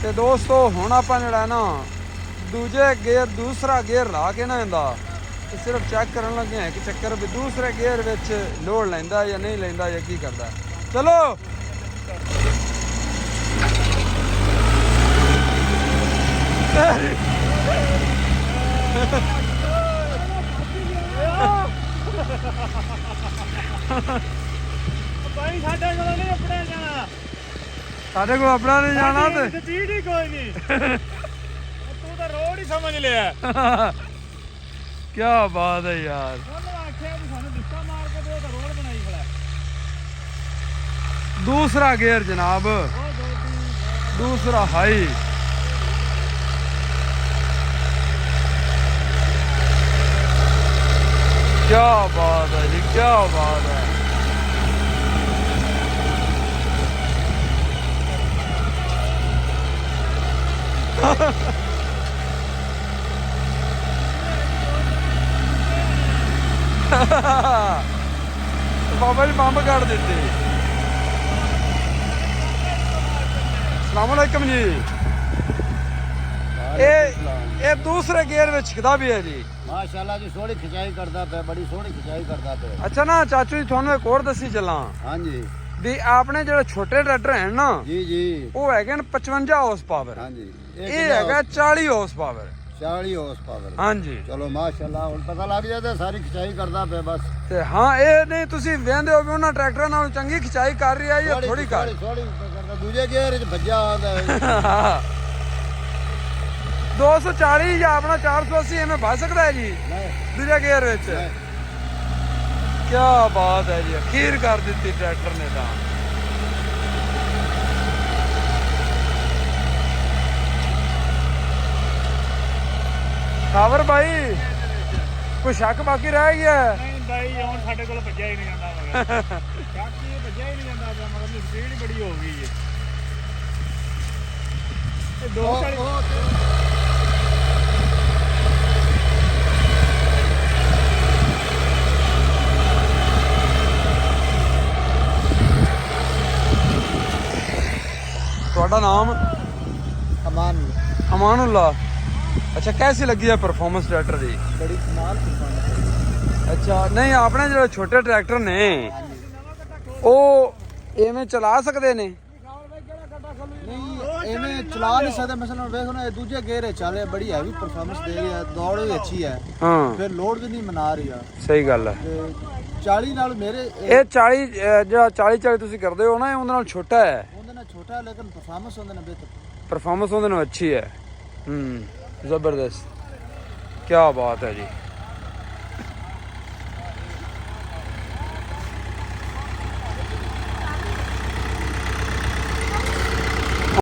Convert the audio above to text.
ਤੇ ਦੋਸਤੋ ਹੁਣ ਆਪਾਂ ਜਿਹੜਾ ਨਾ ਦੂਜੇ ਗੇਅਰ ਦੂਸਰਾ ਗੇਅਰ ਲਾ ਕੇ ਨਾ ਇਹਦਾ ਸਿਰਫ ਚੈੱਕ ਕਰਨ ਲੱਗੇ ਹਾਂ ਕਿ ਚੱਕਰ ਵੀ ਦੂਸਰੇ ਗੇਅਰ ਵਿੱਚ ਲੋਡ ਲੈਂਦਾ ਜਾਂ ਨਹੀਂ ਲੈਂਦਾ ਜਾਂ ਕੀ ਕਰਦਾ। ਚਲੋ ਭਾਈ ਸਾਡੇ ਕੋਲ ਨਹੀਂ ਆਪਣਾ ਜਾਣਾ, ਸਾਡੇ ਕੋਲ ਆਪਣਾ ਨਹੀਂ ਜਾਣਾ ਤੇ ਚੀਜ਼ ਹੀ ਕੋਈ ਨਹੀਂ। ਤੂੰ ਤਾਂ ਰੋਡ ਹੀ ਸਮਝ ਲਿਆ। ਕੀ ਬਾਤ ਹੈ ਯਾਰ। ਉਹਨੇ ਆਖਿਆ ਵੀ ਸਾਨੂੰ ਦਿੱਤਾ ਮਾਰ ਕੇ ਤੇ ਉਹ ਤਾਂ ਰੋਡ ਬਣਾਈ ਖੜਾ। ਦੂਸਰਾ ਗੇਅਰ ਜਨਾਬ, ਦੂਸਰਾ ਹਾਈ। क्या बात है जी, क्या बात है। बाबा जी बंब कर देते। अस्सलामुअलैकुम जी। ये दूसरे गियर में छिकदा भी है जी। माशाल्लाह जी, सोहनी खिंचाई करता पे, बड़ी सोहनी खिंचाई करता पे। अच्छा ना चाचू जी थानू एक और दसी चला हाँ जी भी आपने जो छोटे ट्रैक्टर है ना जी जी वो है 55 हॉर्स पावर। हाँ जी ये है 40 हॉर्स पावर। 40 horse power. हाँ जी चलो माशाल्लाह, हुण पता लग जाता सारी खिंचाई करता पे बस। ते हाँ ये नहीं तुसी वेंदे हो भी उन्हां ट्रैक्टरां नाल चंगी खिंचाई कर रही है या थोड़ी कर। थोड़ी करता, दूजे गियर च भज्जा आंदा है। 240 या अपना 480 में भज सकता है जी दूजे गियर विच। क्या बात है जी, अखीर कर दी ट्रैक्टर ने तो। खावर भाई कोई शक बाकी रह गया है? ਨਹੀਂ ਬਾਈ ਹੁਣ ਸਾਡੇ ਕੋਲ ਭੱਜਿਆ ਹੀ ਨਹੀਂ ਜਾਂਦਾ ਮਗਰ। ਬਾਕੀ ਭੱਜਿਆ ਹੀ ਨਹੀਂ ਜਾਂਦਾ ਪਿਆ ਮਗਰ, ਸਪੀਡ ਬੜੀ ਹੋ ਗਈ ਹੈ। ਤੇ 240 ਤੁਹਾਡਾ ਨਾਮ? अमान ਅਮਾਨੁੱਲਾ। अच्छा कैसी लगी है परफॉर्मेंस ट्रैक्टर दी? बड़ी कमाल परफॉर्मेंस। अच्छा नहीं अपने जो छोटे ट्रैक्टर ने ਉਹ ਐਵੇਂ ਚਲਾ ਸਕਦੇ ਨੇ? नहीं इन्हें चला नहीं सकते। मसलन देखो ना, दूजे गेयर चल रहे, बड़ी हैवी परफॉर्मेंस दे रही है, दौड़ भी अच्छी है, ਹਾਂ फिर लोड भी नहीं मना रही है। ਸਹੀ ਗੱਲ ਹੈ। ਤੇ 40 ਨਾਲ ਮੇਰੇ ਇਹ 40 ਜਿਹੜਾ 40 ਤੁਸੀਂ ਕਰਦੇ ਹੋ ਨਾ ਇਹ ਉਹਦੇ ਨਾਲ ਛੋਟਾ ਹੈ। ਉਹਦੇ ਨਾਲ ਛੋਟਾ ਹੈ ਲੇਕਿਨ ਪਰਫਾਰਮੈਂਸ ਉਹਦੇ ਨਾਲ ਬਿਹਤਰ। परफॉर्मेंस ਉਹਦੇ ਨਾਲ ਅੱਛੀ ਹੈ। ਜ਼ਬਰਦਸਤ। ਕੀ ਬਾਤ ਹੈ ਜੀ।